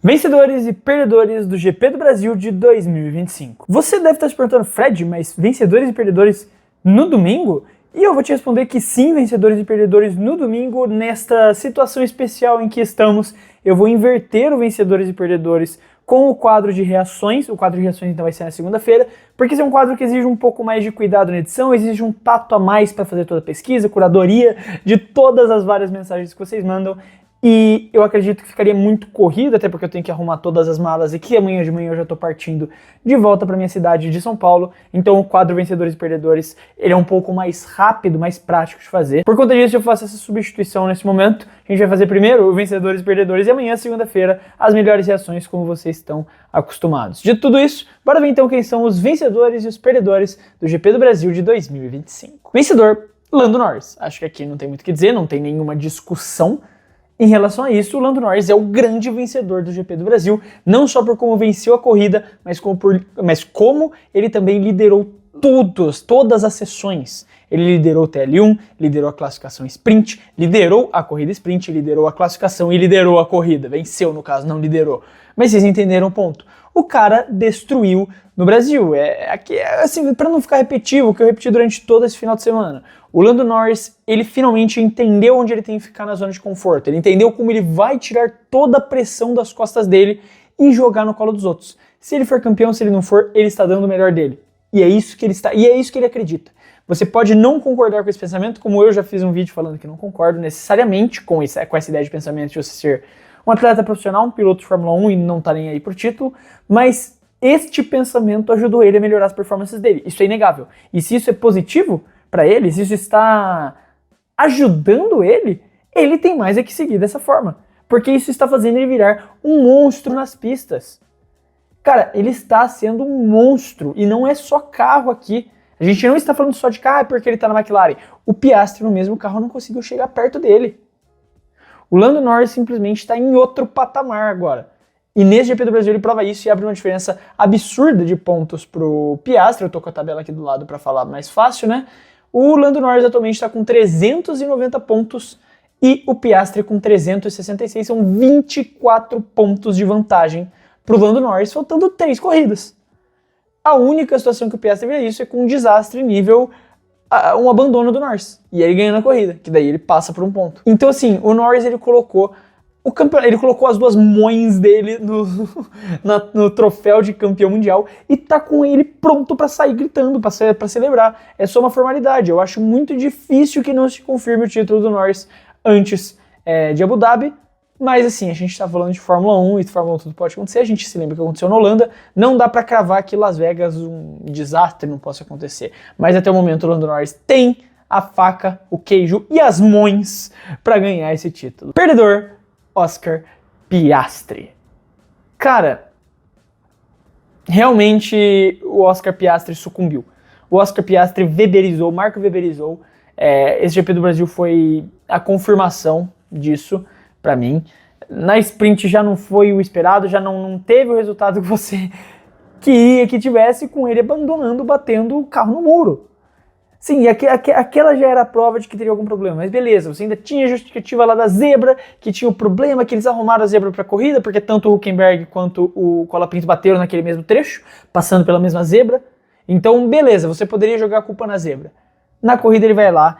Vencedores e perdedores do GP do Brasil de 2025. Você deve estar se perguntando, Fred, mas vencedores e perdedores no domingo? E eu vou te responder que sim, vencedores e perdedores no domingo, nesta situação especial em que estamos. Eu vou inverter o vencedores e perdedores com o quadro de reações. O quadro de reações então vai ser na segunda-feira, porque esse é um quadro que exige um pouco mais de cuidado na edição, exige um tato a mais para fazer toda a pesquisa, curadoria de todas as várias mensagens que vocês mandam. E eu acredito que ficaria muito corrido, até porque eu tenho que arrumar todas as malas e que amanhã de manhã eu já tô partindo de volta para minha cidade de São Paulo. Então o quadro Vencedores e Perdedores, ele é um pouco mais rápido, mais prático de fazer. Por conta disso eu faço essa substituição nesse momento. A gente vai fazer primeiro o Vencedores e Perdedores e amanhã, segunda-feira, as melhores reações como vocês estão acostumados. De tudo isso, bora ver então quem são os vencedores e os perdedores do GP do Brasil de 2025. Vencedor, Lando Norris. Acho que aqui não tem muito o que dizer, não tem nenhuma discussão. Em relação a isso, o Lando Norris é o grande vencedor do GP do Brasil, não só por como venceu a corrida, mas como ele também liderou todas as sessões. Ele liderou o TL1, liderou a classificação sprint, liderou a corrida sprint, liderou a classificação e liderou a corrida. Venceu, no caso, não liderou. Mas vocês entenderam o ponto. O cara destruiu no Brasil. Assim, para não ficar repetitivo, o que eu repeti durante todo esse final de semana. O Lando Norris, ele finalmente entendeu onde ele tem que ficar na zona de conforto. Ele entendeu como ele vai tirar toda a pressão das costas dele e jogar no colo dos outros. Se ele for campeão, se ele não for, ele está dando o melhor dele. E é isso que ele acredita. Você pode não concordar com esse pensamento, como eu já fiz um vídeo falando que não concordo necessariamente com essa ideia de pensamento de você ser um atleta profissional, um piloto de Fórmula 1 e não tá nem aí pro título, mas este pensamento ajudou ele a melhorar as performances dele. Isso é inegável. E se isso é positivo para ele, se isso está ajudando ele, ele tem mais é que seguir dessa forma. Porque isso está fazendo ele virar um monstro nas pistas. Cara, ele está sendo um monstro e não é só carro aqui. A gente não está falando só de carro porque ele está na McLaren. O Piastri no mesmo carro não conseguiu chegar perto dele. O Lando Norris simplesmente está em outro patamar agora. E nesse GP do Brasil ele prova isso e abre uma diferença absurda de pontos pro Piastri. Eu tô com a tabela aqui do lado para falar mais fácil, né? O Lando Norris atualmente está com 390 pontos e o Piastri com 366. São 24 pontos de vantagem pro Lando Norris, faltando 3 corridas. A única situação que o Piastri vê isso é com um desastre nível um abandono do Norris. E ele ganha na corrida, que daí ele passa por um ponto. Então assim, o Norris ele colocou as duas mães dele no troféu de campeão mundial e tá com ele pronto pra sair gritando, pra celebrar. É só uma formalidade. Eu acho muito difícil que não se confirme o título do Norris antes de Abu Dhabi. Mas assim, a gente tá falando de Fórmula 1 e de Fórmula 1 tudo pode acontecer. A gente se lembra que aconteceu na Holanda. Não dá pra cravar que Las Vegas um desastre não possa acontecer. Mas até o momento o Lando Norris tem a faca, o queijo e as mãos pra ganhar esse título. Perdedor, Oscar Piastri. Cara, realmente o Oscar Piastri sucumbiu. O Oscar Piastri weberizou, Marco weberizou. Esse GP do Brasil foi a confirmação disso pra mim. Na sprint já não foi o esperado, já não teve o resultado que você queria que tivesse, com ele abandonando, batendo o carro no muro. Sim, e aquela já era a prova de que teria algum problema, mas beleza, você ainda tinha a justificativa lá da zebra, que tinha o problema, que eles arrumaram a zebra pra corrida, porque tanto o Hülkenberg quanto o Colapinto bateram naquele mesmo trecho, passando pela mesma zebra. Então, beleza, você poderia jogar a culpa na zebra. Na corrida ele vai lá,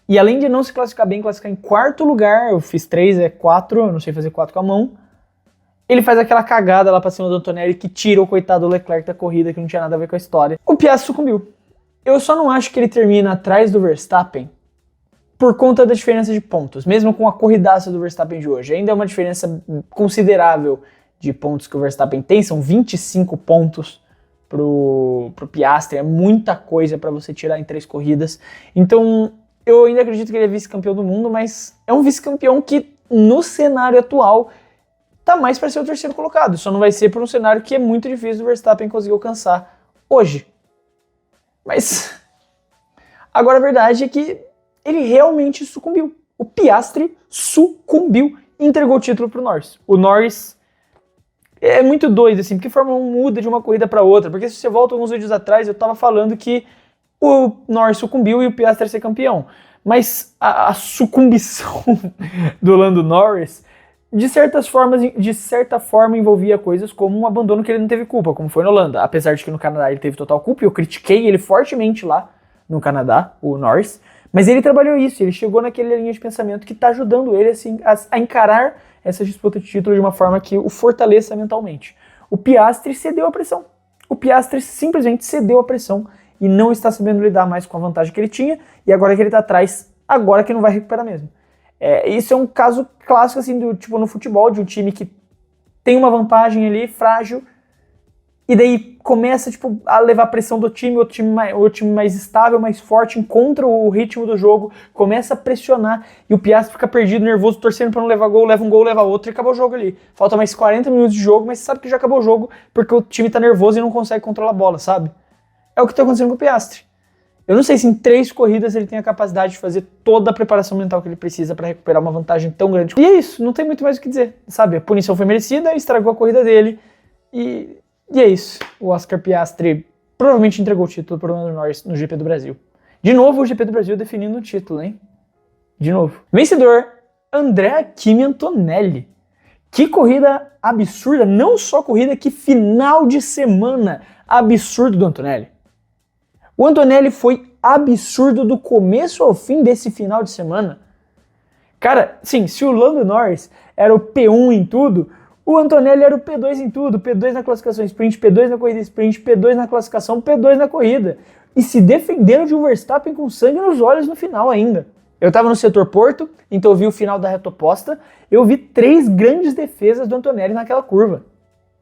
e além de não se classificar bem, classificar em quarto lugar, eu fiz 3, 4, eu não sei fazer 4 com a mão, ele faz aquela cagada lá pra cima do Antonelli que tira o coitado do Leclerc da corrida, que não tinha nada a ver com a história. O Piastri sucumbiu. Eu só não acho que ele termina atrás do Verstappen por conta da diferença de pontos, mesmo com a corridaça do Verstappen de hoje. Ainda é uma diferença considerável de pontos que o Verstappen tem, são 25 pontos pro Piastri, é muita coisa para você tirar em 3 corridas. Então, eu ainda acredito que ele é vice-campeão do mundo, mas é um vice-campeão que, no cenário atual, tá mais para ser o terceiro colocado. Só não vai ser por um cenário que é muito difícil do Verstappen conseguir alcançar hoje. Mas agora a verdade é que ele realmente sucumbiu. O Piastri sucumbiu e entregou o título pro Norris. O Norris é muito doido, assim, porque a Fórmula 1 muda de uma corrida para outra. Porque se você volta alguns vídeos atrás, eu tava falando que o Norris sucumbiu e o Piastri ia ser campeão. Mas a sucumbição do Lando Norris de certa forma envolvia coisas como um abandono que ele não teve culpa, como foi na Holanda. Apesar de que no Canadá ele teve total culpa, e eu critiquei ele fortemente lá no Canadá, o Norris, mas ele trabalhou isso, ele chegou naquela linha de pensamento que tá ajudando ele assim, a encarar essa disputa de título de uma forma que o fortaleça mentalmente. O Piastri cedeu a pressão. O Piastri simplesmente cedeu a pressão e não está sabendo lidar mais com a vantagem que ele tinha, e agora que ele tá atrás, agora que não vai recuperar mesmo. Isso é um caso clássico, assim, do tipo no futebol, de um time que tem uma vantagem ali, frágil, e daí começa, tipo, a levar a pressão do time, o time mais estável, mais forte, encontra o ritmo do jogo, começa a pressionar, e o Piastri fica perdido, nervoso, torcendo pra não levar gol, leva um gol, leva outro, e acabou o jogo ali. Falta mais 40 minutos de jogo, mas você sabe que já acabou o jogo, porque o time tá nervoso e não consegue controlar a bola, sabe? É o que tá acontecendo com o Piastri. Eu não sei se em 3 corridas ele tem a capacidade de fazer toda a preparação mental que ele precisa para recuperar uma vantagem tão grande. E é isso, não tem muito mais o que dizer, sabe? A punição foi merecida, estragou a corrida dele, e é isso. O Oscar Piastri provavelmente entregou o título para o Lando Norris no GP do Brasil. De novo o GP do Brasil definindo o título, hein? De novo. Vencedor, Andrea Kimi Antonelli. Que corrida absurda, não só corrida, que final de semana absurdo do Antonelli. O Antonelli foi absurdo do começo ao fim desse final de semana. Cara, sim, se o Lando Norris era o P1 em tudo, o Antonelli era o P2 em tudo. P2 na classificação sprint, P2 na corrida sprint, P2 na classificação, P2 na corrida. E se defendendo de um Verstappen com sangue nos olhos no final ainda. Eu tava no setor Porto, então eu vi o final da reta oposta, eu vi 3 grandes defesas do Antonelli naquela curva.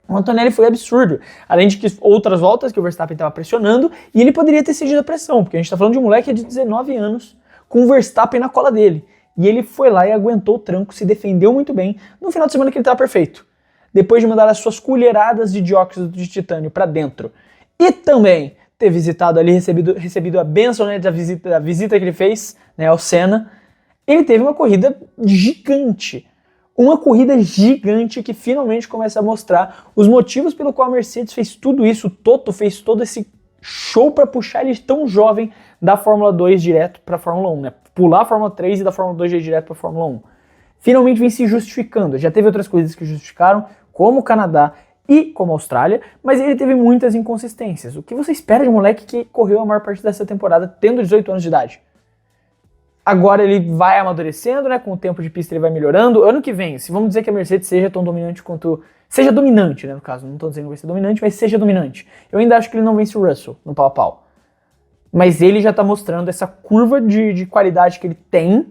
O Antonelli foi absurdo, além de que outras voltas que o Verstappen estava pressionando, e ele poderia ter cedido a pressão, porque a gente está falando de um moleque de 19 anos, com o Verstappen na cola dele, e ele foi lá e aguentou o tranco, se defendeu muito bem, no final de semana que ele estava perfeito, depois de mandar as suas colheradas de dióxido de titânio para dentro, e também ter visitado ali, recebido a bênção, né, da visita que ele fez, né, ao Senna, ele teve uma corrida gigante. Uma corrida gigante que finalmente começa a mostrar os motivos pelo qual a Mercedes fez tudo isso, o Toto fez todo esse show para puxar ele tão jovem da Fórmula 2 direto para a Fórmula 1, né? Pular a Fórmula 3 e da Fórmula 2 direto para a Fórmula 1. Finalmente vem se justificando. Já teve outras coisas que justificaram, como o Canadá e como a Austrália, mas ele teve muitas inconsistências. O que você espera de um moleque que correu a maior parte dessa temporada tendo 18 anos de idade? Agora ele vai amadurecendo, né? Com o tempo de pista ele vai melhorando. Ano que vem, se vamos dizer que a Mercedes seja tão dominante quanto... Seja dominante, né? No caso, não estou dizendo que vai ser dominante, mas seja dominante. Eu ainda acho que ele não vence o Russell no pau a pau. Mas ele já está mostrando essa curva de qualidade que ele tem,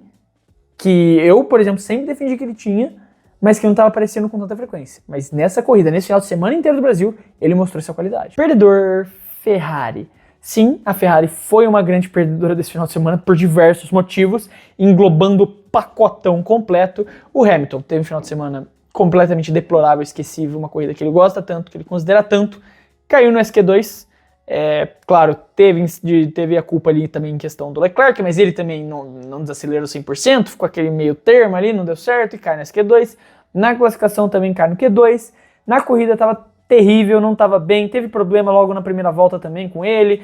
que eu, por exemplo, sempre defendi que ele tinha, mas que não estava aparecendo com tanta frequência. Mas nessa corrida, nesse final de semana inteiro do Brasil, ele mostrou essa qualidade. Perdedor, Ferrari. Sim, a Ferrari foi uma grande perdedora desse final de semana por diversos motivos, englobando o pacotão completo. O Hamilton teve um final de semana completamente deplorável, esquecível, uma corrida que ele gosta tanto, que ele considera tanto, caiu no SQ2. Claro, teve a culpa ali também em questão do Leclerc, mas ele também não desacelerou 100%, ficou aquele meio termo ali, não deu certo e cai no SQ2. Na classificação também cai no Q2. Na corrida estava terrível, não estava bem, teve problema logo na primeira volta também com ele.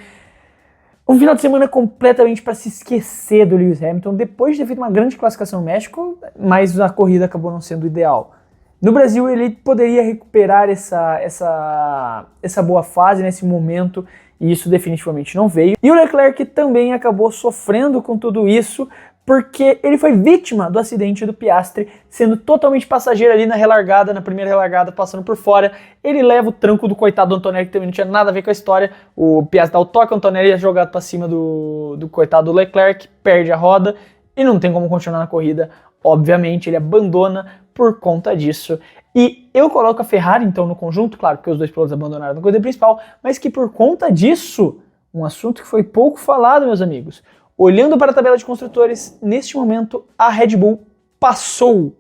Um final de semana completamente para se esquecer do Lewis Hamilton, depois de ter feito uma grande classificação no México, mas a corrida acabou não sendo ideal. No Brasil ele poderia recuperar essa boa fase nesse momento, e isso definitivamente não veio. E o Leclerc também acabou sofrendo com tudo isso, porque ele foi vítima do acidente do Piastri, sendo totalmente passageiro ali na relargada, na primeira relargada, passando por fora. Ele leva o tranco do coitado do Antonelli, que também não tinha nada a ver com a história. O Piastri dá o toque, o Antonelli é jogado para cima do coitado do Leclerc, perde a roda e não tem como continuar na corrida. Obviamente, ele abandona por conta disso. E eu coloco a Ferrari, então, no conjunto, claro, porque os dois pilotos abandonaram na corrida principal, mas que por conta disso, um assunto que foi pouco falado, meus amigos, olhando para a tabela de construtores, neste momento a Red Bull passou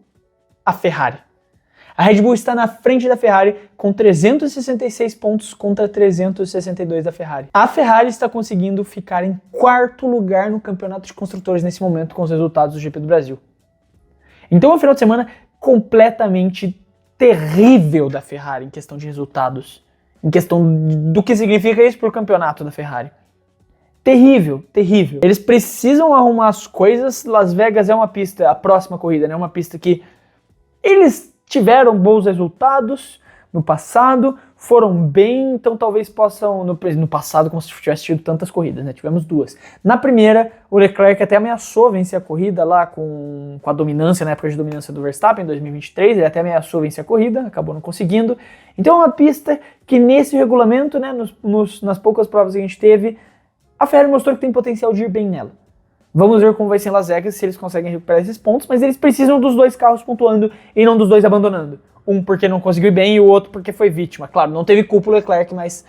a Ferrari. A Red Bull está na frente da Ferrari com 366 pontos contra 362 da Ferrari. A Ferrari está conseguindo ficar em 4º lugar no campeonato de construtores nesse momento com os resultados do GP do Brasil. Então é um final de semana completamente terrível da Ferrari em questão de resultados, em questão do que significa isso para o campeonato da Ferrari. Terrível, terrível. Eles precisam arrumar as coisas. Las Vegas é uma pista, a próxima corrida, né? Uma pista que eles tiveram bons resultados no passado, foram bem, então talvez possam, no passado, como se tivesse tido tantas corridas, né? Tivemos 2. Na primeira, o Leclerc até ameaçou vencer a corrida lá com a dominância, na época de dominância do Verstappen, em 2023, ele até ameaçou vencer a corrida, acabou não conseguindo. Então é uma pista que nesse regulamento, né, nas poucas provas que a gente teve, a Ferrari mostrou que tem potencial de ir bem nela. Vamos ver como vai ser em Las Vegas, se eles conseguem recuperar esses pontos, mas eles precisam dos 2 carros pontuando e não dos 2 abandonando. Um porque não conseguiu ir bem e o outro porque foi vítima. Claro, não teve culpa o Leclerc, mas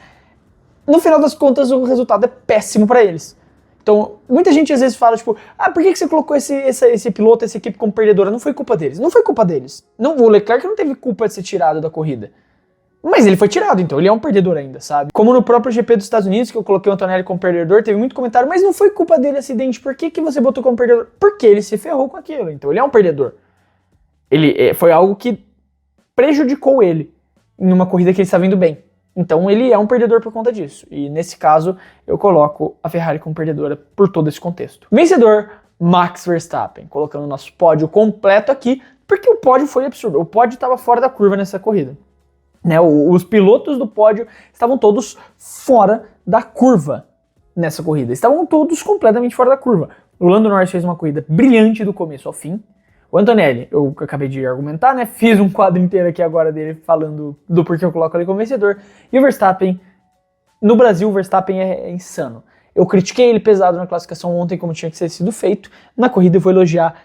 no final das contas o resultado é péssimo para eles. Então, muita gente às vezes fala, tipo, por que você colocou esse piloto, essa equipe como perdedora? Não foi culpa deles. Não foi culpa deles. Não, o Leclerc não teve culpa de ser tirado da corrida. Mas ele foi tirado, então ele é um perdedor ainda, sabe? Como no próprio GP dos Estados Unidos, que eu coloquei o Antonelli como perdedor, teve muito comentário, mas não foi culpa dele acidente, por que você botou como perdedor? Porque ele se ferrou com aquilo, então ele é um perdedor. Foi algo que prejudicou ele em uma corrida que ele estava indo bem. Então ele é um perdedor por conta disso. E nesse caso, eu coloco a Ferrari como perdedora por todo esse contexto. Vencedor, Max Verstappen. Colocando o nosso pódio completo aqui, porque o pódio foi absurdo. O pódio estava fora da curva nessa corrida. Né, os pilotos do pódio estavam todos fora da curva nessa corrida. Estavam todos completamente fora da curva. O Lando Norris fez uma corrida brilhante do começo ao fim. O Antonelli, eu acabei de argumentar, né? Fiz um quadro inteiro aqui agora dele falando do porquê eu coloco ele como vencedor. E o Verstappen, no Brasil, o Verstappen é insano. Eu critiquei ele pesado na classificação ontem, como tinha que ter sido feito. Na corrida eu vou elogiar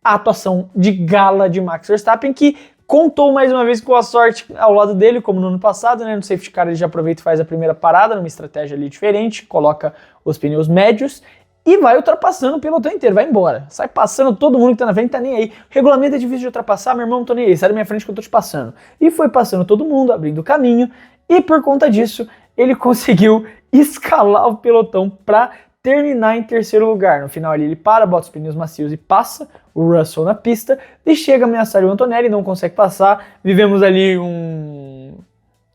a atuação de gala de Max Verstappen, que contou mais uma vez com a sorte ao lado dele, como no ano passado, né? No safety car ele já aproveita e faz a primeira parada, numa estratégia ali diferente, coloca os pneus médios e vai ultrapassando o pelotão inteiro, vai embora. Sai passando todo mundo que tá na frente, tá nem aí. O regulamento é difícil de ultrapassar, meu irmão, não tô nem aí, sai da minha frente que eu tô te passando. E foi passando todo mundo, abrindo o caminho, e por conta disso, ele conseguiu escalar o pelotão pra terminar em terceiro lugar. No final ali ele para, bota os pneus macios e passa o Russell na pista e chega a ameaçar o Antonelli, não consegue passar. Vivemos ali um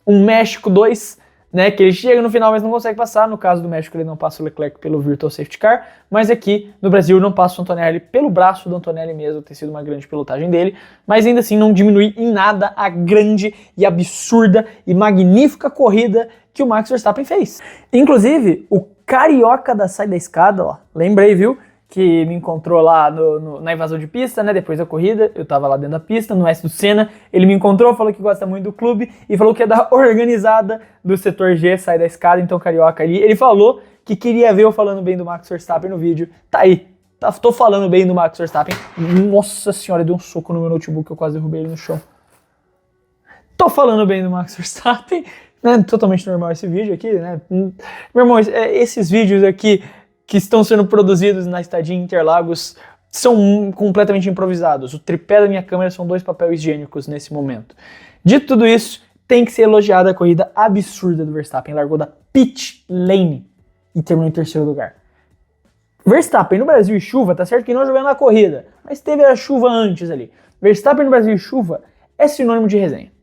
México 2, né, que ele chega no final mas não consegue passar. No caso do México ele não passa o Leclerc pelo Virtual Safety Car, mas aqui no Brasil não passa o Antonelli pelo braço do Antonelli mesmo, ter sido uma grande pilotagem dele, mas ainda assim não diminui em nada a grande e absurda e magnífica corrida que o Max Verstappen fez. Inclusive, o carioca da Sai da Escada, ó, lembrei, viu, que me encontrou lá na invasão de pista, né, depois da corrida, eu tava lá dentro da pista, no S do Senna, ele me encontrou, falou que gosta muito do clube e falou que é da organizada do setor G, Sai da Escada, então carioca ali, ele falou que queria ver eu falando bem do Max Verstappen no vídeo, tá aí, tô falando bem do Max Verstappen, nossa senhora, deu um soco no meu notebook, eu quase derrubei ele no chão. Tô falando bem do Max Verstappen, né, totalmente normal esse vídeo aqui, né, meu irmão, esses vídeos aqui que estão sendo produzidos na estadia em Interlagos são completamente improvisados. O tripé da minha câmera são 2 papéis higiênicos nesse momento. Dito tudo isso, tem que ser elogiada a corrida absurda do Verstappen. Largou da pit lane e terminou em terceiro lugar. Verstappen no Brasil e chuva, tá certo que não jogando na corrida, mas teve a chuva antes ali. Verstappen no Brasil e chuva é sinônimo de resenha.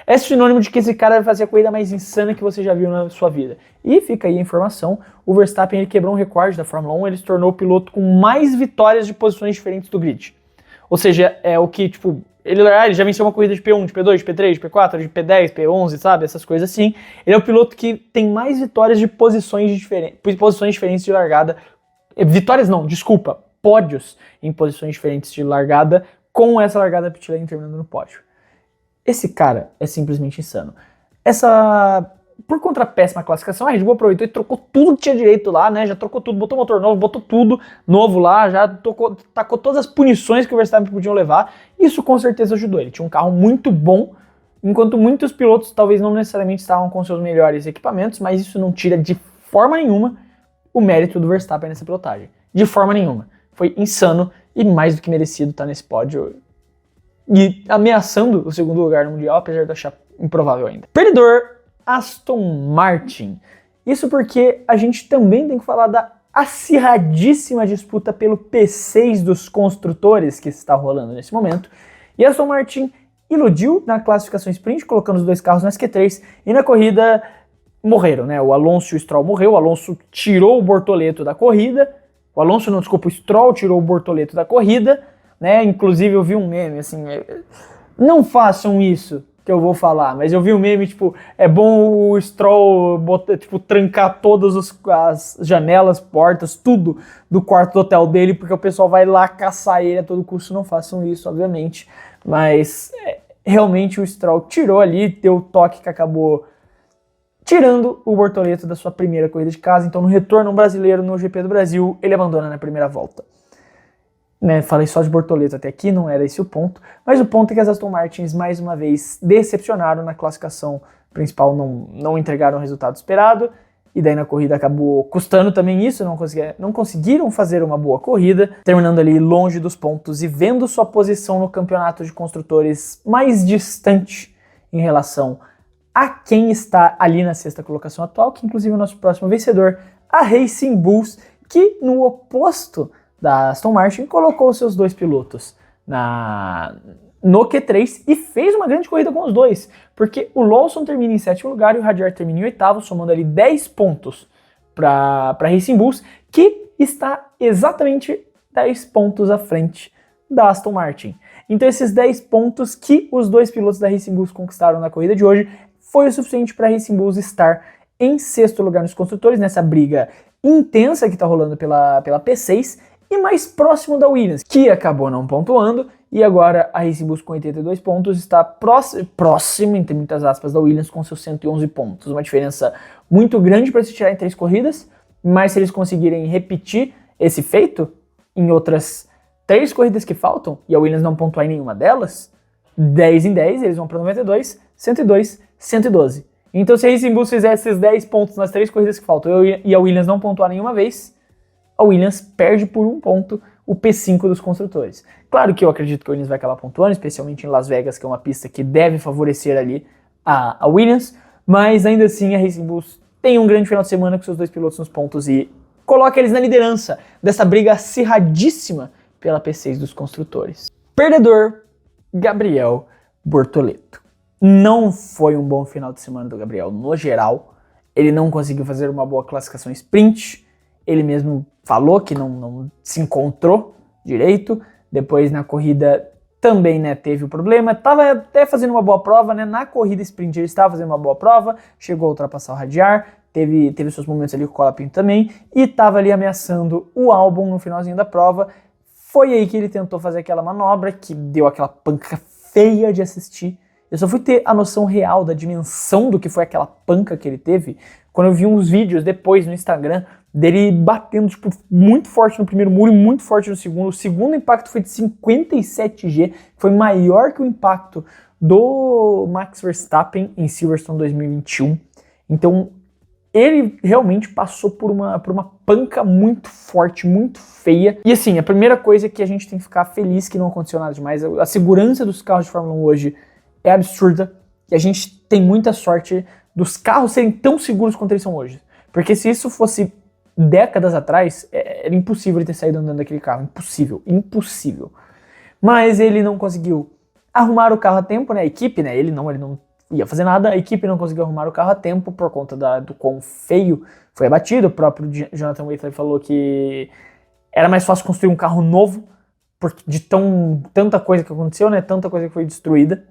É sinônimo de que esse cara vai fazer a corrida mais insana que você já viu na sua vida. E fica aí a informação, o Verstappen ele quebrou um recorde da Fórmula 1, ele se tornou o piloto com mais vitórias de posições diferentes do grid. Ou seja, é o que, tipo, ele já venceu uma corrida de P1, de P2, de P3, de P4, de P10, P11, sabe? Essas coisas assim. Ele é o piloto que tem mais vitórias de posições diferentes de largada. Vitórias não, desculpa, pódios em posições diferentes de largada, com essa largada pit lane terminando no pódio. Esse cara é simplesmente insano. Por conta da péssima classificação, a Red Bull aproveitou e trocou tudo que tinha direito lá, né? Já trocou tudo, botou motor novo, botou tudo novo lá, já tacou todas as punições que o Verstappen podiam levar. Isso com certeza ajudou. Ele tinha um carro muito bom, enquanto muitos pilotos talvez não necessariamente estavam com seus melhores equipamentos, mas isso não tira de forma nenhuma o mérito do Verstappen nessa pilotagem. De forma nenhuma. Foi insano e mais do que merecido estar nesse pódio e ameaçando o segundo lugar no Mundial, apesar de achar improvável ainda. Perdedor, Aston Martin. Isso porque a gente também tem que falar da acirradíssima disputa pelo P6 dos construtores que está rolando nesse momento. E Aston Martin iludiu na classificação sprint, colocando os 2 carros na Q3, e na corrida morreram, né? O Alonso e o Stroll morreu, o Alonso tirou o Bortoleto da corrida, o Stroll tirou o Bortoleto da corrida, né? Inclusive eu vi um meme, assim, Não façam isso que eu vou falar, mas eu vi um meme, tipo, é bom o Stroll trancar todas as janelas, portas, tudo do quarto do hotel dele, porque o pessoal vai lá caçar ele a todo custo. Não façam isso, obviamente, mas realmente o Stroll tirou ali, deu o toque que acabou tirando o Bortoleto da sua primeira corrida de casa. Então, no retorno brasileiro no GP do Brasil, ele abandona na primeira volta. Né, falei só de Bortoleto até aqui, não era esse o ponto, mas o ponto é que as Aston Martins mais uma vez decepcionaram na classificação principal, não entregaram o resultado esperado, e daí na corrida acabou custando também isso, não conseguiram fazer uma boa corrida, terminando ali longe dos pontos e vendo sua posição no campeonato de construtores mais distante em relação a quem está ali na sexta colocação atual, que inclusive é o nosso próximo vencedor, a Racing Bulls, que no oposto da Aston Martin colocou seus dois pilotos no Q3 e fez uma grande corrida com os dois, porque o Lawson termina em sétimo lugar e o Hadjar termina em oitavo, somando ali 10 pontos para Racing Bulls, que está exatamente 10 pontos à frente da Aston Martin. Então esses 10 pontos que os dois pilotos da Racing Bulls conquistaram na corrida de hoje foi o suficiente para a Racing Bulls estar em sexto lugar nos construtores, nessa briga intensa que está rolando pela P6, e mais próximo da Williams, que acabou não pontuando, e agora a Racing Bulls com 82 pontos está próximo, entre muitas aspas, da Williams com seus 111 pontos. Uma diferença muito grande para se tirar em 3 corridas, mas se eles conseguirem repetir esse feito em outras 3 corridas que faltam, e a Williams não pontuar em nenhuma delas, 10 em 10, eles vão para 92, 102, 112. Então se a Racing Bulls fizer esses 10 pontos nas 3 corridas que faltam e a Williams não pontuar nenhuma vez, a Williams perde por 1 ponto o P5 dos construtores. Claro que eu acredito que a Williams vai acabar pontuando, especialmente em Las Vegas, que é uma pista que deve favorecer ali a Williams, mas ainda assim a Racing Bulls tem um grande final de semana com seus dois pilotos nos pontos e coloca eles na liderança dessa briga acirradíssima pela P6 dos construtores. Perdedor, Gabriel Bortoleto. Não foi um bom final de semana do Gabriel no geral, ele não conseguiu fazer uma boa classificação sprint, ele mesmo falou que não se encontrou direito, depois na corrida também, né, teve o problema, estava até fazendo uma boa prova, né, na corrida sprint ele estava fazendo uma boa prova, chegou a ultrapassar o Hadjar, teve seus momentos ali com o Colapinto também, e estava ali ameaçando o Albon no finalzinho da prova. Foi aí que ele tentou fazer aquela manobra, que deu aquela panca feia de assistir. Eu só fui ter a noção real da dimensão do que foi aquela panca que ele teve quando eu vi uns vídeos depois no Instagram dele batendo tipo, muito forte no primeiro muro e muito forte no segundo. O segundo impacto foi de 57G, foi maior que o impacto do Max Verstappen em Silverstone 2021. Então ele realmente passou por uma panca muito forte, muito feia. E assim, a primeira coisa que a gente tem que ficar feliz que não aconteceu nada demais, a segurança dos carros de Fórmula 1 hoje é absurda, e a gente tem muita sorte dos carros serem tão seguros quanto eles são hoje. Porque se isso fosse décadas atrás, era impossível ele ter saído andando daquele carro. Impossível. Mas ele não conseguiu arrumar o carro a tempo, né? A equipe, né? Ele não ia fazer nada, a equipe não conseguiu arrumar o carro a tempo por conta do quão feio foi abatido. O próprio Jonathan Whitler falou que era mais fácil construir um carro novo, porque de tanta coisa que aconteceu, né? Tanta coisa que foi destruída.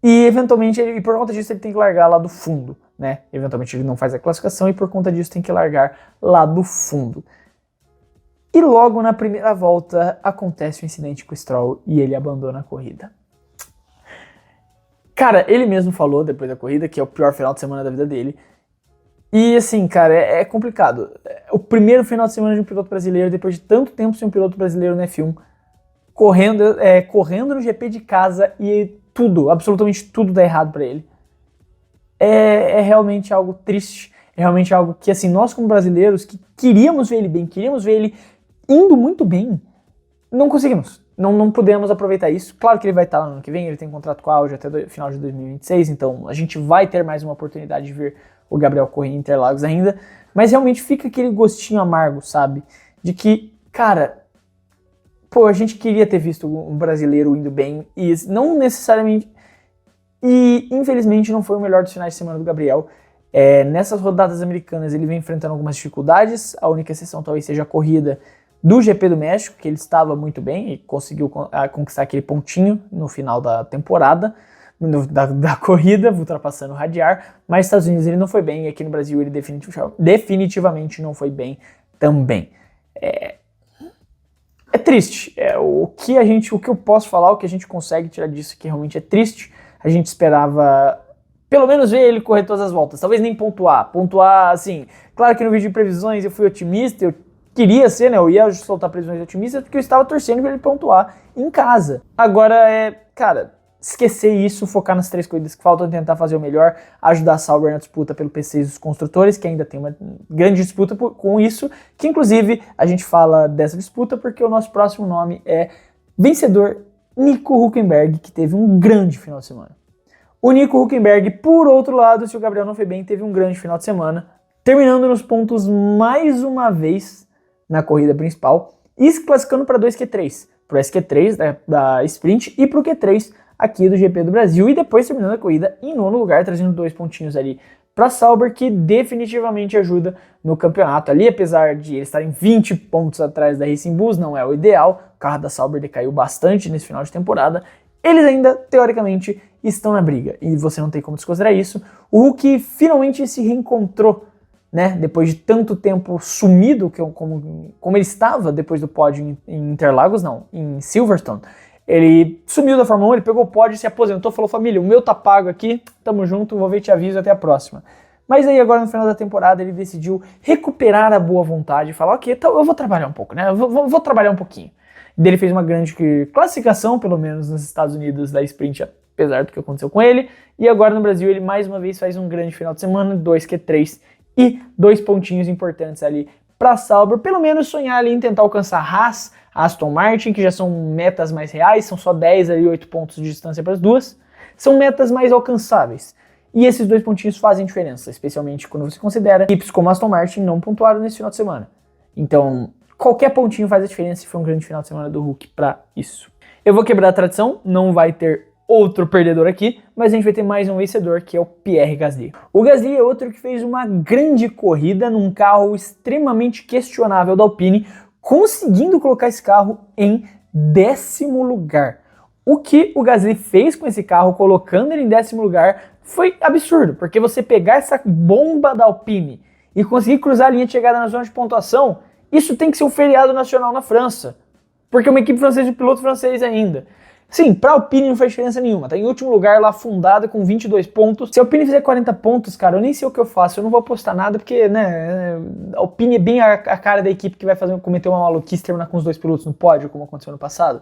E eventualmente, por conta disso, ele tem que largar lá do fundo, né? Eventualmente ele não faz a classificação e por conta disso tem que largar lá do fundo. E logo na primeira volta acontece o incidente com o Stroll e ele abandona a corrida. Cara, ele mesmo falou depois da corrida que é o pior final de semana da vida dele. E assim, cara, é complicado. O primeiro final de semana de um piloto brasileiro, depois de tanto tempo sem um piloto brasileiro no F1, correndo no GP de casa e tudo, absolutamente tudo dá errado pra ele. É realmente algo triste, é realmente algo que, assim, nós como brasileiros, que queríamos ver ele bem, queríamos ver ele indo muito bem, não conseguimos, não pudemos aproveitar isso. Claro que ele vai estar lá no ano que vem, ele tem contrato com a Audi até o final de 2026, então a gente vai ter mais uma oportunidade de ver o Gabriel correr em Interlagos ainda, mas realmente fica aquele gostinho amargo, sabe, de que, cara, pô, a gente queria ter visto um brasileiro indo bem, e não necessariamente, e infelizmente não foi o melhor dos finais de semana do Gabriel. Nessas rodadas americanas ele vem enfrentando algumas dificuldades, a única exceção talvez seja a corrida do GP do México, que ele estava muito bem e conseguiu conquistar aquele pontinho no final da temporada, da corrida, ultrapassando o Radiar, mas nos Estados Unidos ele não foi bem, e aqui no Brasil ele definitivamente não foi bem também. É triste. O que eu posso falar, o que a gente consegue tirar disso que realmente é triste. A gente esperava pelo menos ver ele correr todas as voltas, talvez nem pontuar, assim, claro que no vídeo de previsões eu fui otimista, eu queria ser, né, eu ia soltar previsões otimistas porque eu estava torcendo para ele pontuar em casa. Agora cara, esquecer isso, focar nas 3 corridas que faltam, tentar fazer o melhor, ajudar a Sauber na disputa pelo P6 dos construtores, que ainda tem uma grande disputa com isso, que inclusive a gente fala dessa disputa porque o nosso próximo nome é vencedor Nico Hülkenberg, que teve um grande final de semana. O Nico Hülkenberg, por outro lado, se o Gabriel não foi bem, teve um grande final de semana, terminando nos pontos mais uma vez na corrida principal e se classificando para 2 Q3, para o SQ3 da Sprint e para o Q3 aqui do GP do Brasil, e depois terminando a corrida em 9º lugar, trazendo 2 pontinhos ali para Sauber, que definitivamente ajuda no campeonato ali, apesar de eles estarem 20 pontos atrás da Racing Bulls, não é o ideal, o carro da Sauber decaiu bastante nesse final de temporada, eles ainda, teoricamente, estão na briga, e você não tem como desconsiderar isso. O Hulk finalmente se reencontrou, né, depois de tanto tempo sumido, como ele estava depois do pódio em Interlagos, não, em Silverstone. Ele sumiu da Fórmula 1, ele pegou o pódio, se aposentou, falou: família, o meu tá pago aqui, tamo junto, vou ver, te aviso, até a próxima. Mas aí agora no final da temporada ele decidiu recuperar a boa vontade e falar: ok, então eu vou trabalhar um pouco, né, eu vou trabalhar um pouquinho. E ele fez uma grande classificação, pelo menos nos Estados Unidos, da Sprint, apesar do que aconteceu com ele. E agora no Brasil ele mais uma vez faz um grande final de semana, 2 Q3 e 2 pontinhos importantes ali para Sauber, pelo menos sonhar ali em tentar alcançar Haas, Aston Martin, que já são metas mais reais, são só 10 ali, 8 pontos de distância para as duas, são metas mais alcançáveis. E esses 2 pontinhos fazem diferença, especialmente quando você considera equipes como Aston Martin não pontuaram nesse final de semana. Então, qualquer pontinho faz a diferença e foi um grande final de semana do Hulk para isso. Eu vou quebrar a tradição, não vai ter outro perdedor aqui, mas a gente vai ter mais um vencedor, que é o Pierre Gasly. O Gasly é outro que fez uma grande corrida num carro extremamente questionável da Alpine, conseguindo colocar esse carro em 10º lugar. O que o Gasly fez com esse carro, colocando ele em 10º lugar, foi absurdo, porque você pegar essa bomba da Alpine e conseguir cruzar a linha de chegada na zona de pontuação, isso tem que ser um feriado nacional na França, porque é uma equipe francesa e um piloto francês ainda. Sim, pra Alpine não faz diferença nenhuma, tá em último lugar lá, afundada com 22 pontos. Se a Alpine fizer 40 pontos, cara, eu nem sei o que eu faço, eu não vou apostar nada, porque, né, a Alpine é bem a cara da equipe que vai cometer uma maluquice e terminar com os 2 pilotos no pódio, como aconteceu no passado.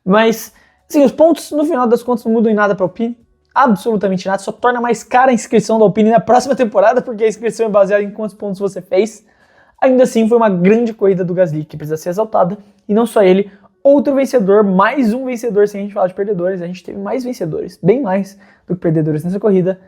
Mas, sim, os pontos, no final das contas, não mudam em nada pra Alpine, absolutamente nada, só torna mais cara a inscrição da Alpine na próxima temporada, porque a inscrição é baseada em quantos pontos você fez. Ainda assim, foi uma grande corrida do Gasly, que precisa ser exaltada, e não só ele. Outro vencedor, mais um vencedor, sem a gente falar de perdedores, a gente teve mais vencedores, bem mais do que perdedores nessa corrida,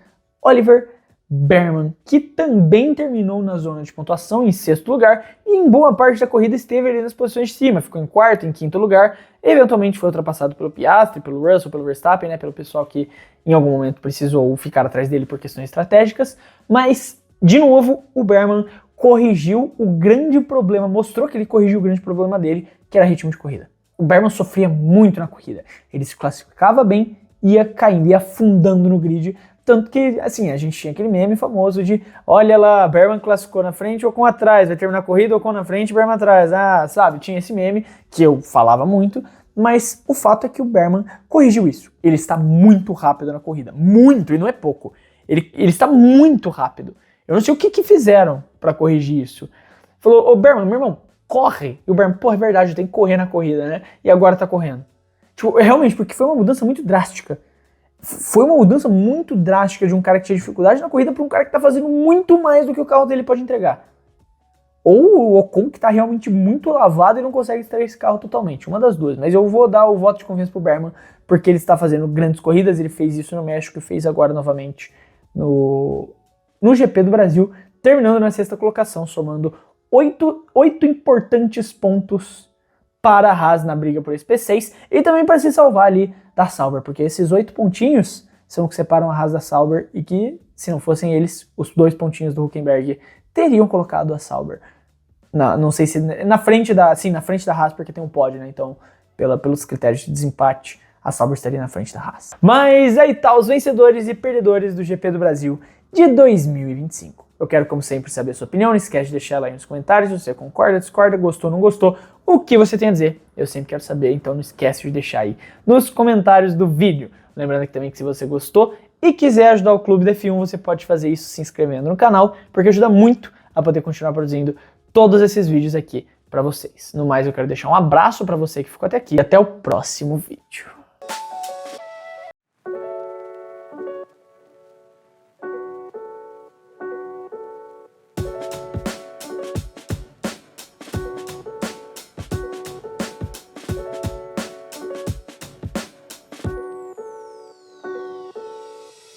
Oliver Bearman, que também terminou na zona de pontuação em 6º lugar e em boa parte da corrida esteve ali nas posições de cima, ficou em 4º, em 5º lugar, eventualmente foi ultrapassado pelo Piastri, pelo Russell, pelo Verstappen, né, pelo pessoal que em algum momento precisou ficar atrás dele por questões estratégicas, mas, de novo, o Bearman corrigiu o grande problema, mostrou que ele corrigiu o grande problema dele, que era ritmo de corrida. O Bearman sofria muito na corrida. Ele se classificava bem, ia caindo, ia afundando no grid. Tanto que, assim, a gente tinha aquele meme famoso de: olha lá, Bearman classificou na frente ou com atrás, vai terminar a corrida ou com na frente, Bearman atrás. Ah, sabe, tinha esse meme que eu falava muito, mas o fato é que o Bearman corrigiu isso. Ele está muito rápido na corrida, muito, e não é pouco. Ele está muito rápido. Eu não sei o que fizeram para corrigir isso. Falou: ô Bearman, meu irmão, corre. E o Bearman: pô, é verdade, eu tenho que correr na corrida, né? E agora tá correndo. Tipo, realmente, porque foi uma mudança muito drástica. Foi uma mudança muito drástica de um cara que tinha dificuldade na corrida para um cara que tá fazendo muito mais do que o carro dele pode entregar. Ou o Ocon, que tá realmente muito lavado e não consegue extrair esse carro totalmente. Uma das duas. Mas eu vou dar o voto de confiança pro Bearman, porque ele está fazendo grandes corridas. Ele fez isso no México e fez agora novamente no GP do Brasil, terminando na 6ª colocação, somando 8 importantes pontos para a Haas na briga por esse P6 e também para se salvar ali da Sauber, porque esses 8 pontinhos são o que separam a Haas da Sauber e que, se não fossem eles, os 2 pontinhos do Hülkenberg teriam colocado a Sauber não sei se na frente da Haas, porque tem um pódio, né? Então, pelos critérios de desempate, a Sauber estaria na frente da Haas. Mas aí tá, os vencedores e perdedores do GP do Brasil de 2025. Eu quero, como sempre, saber a sua opinião. Não esquece de deixar ela aí nos comentários. Se você concorda, discorda, gostou, não gostou, o que você tem a dizer. Eu sempre quero saber, então não esquece de deixar aí nos comentários do vídeo. Lembrando também que se você gostou e quiser ajudar o Clube da F1, você pode fazer isso se inscrevendo no canal, porque ajuda muito a poder continuar produzindo todos esses vídeos aqui para vocês. No mais, eu quero deixar um abraço para você que ficou até aqui e até o próximo vídeo.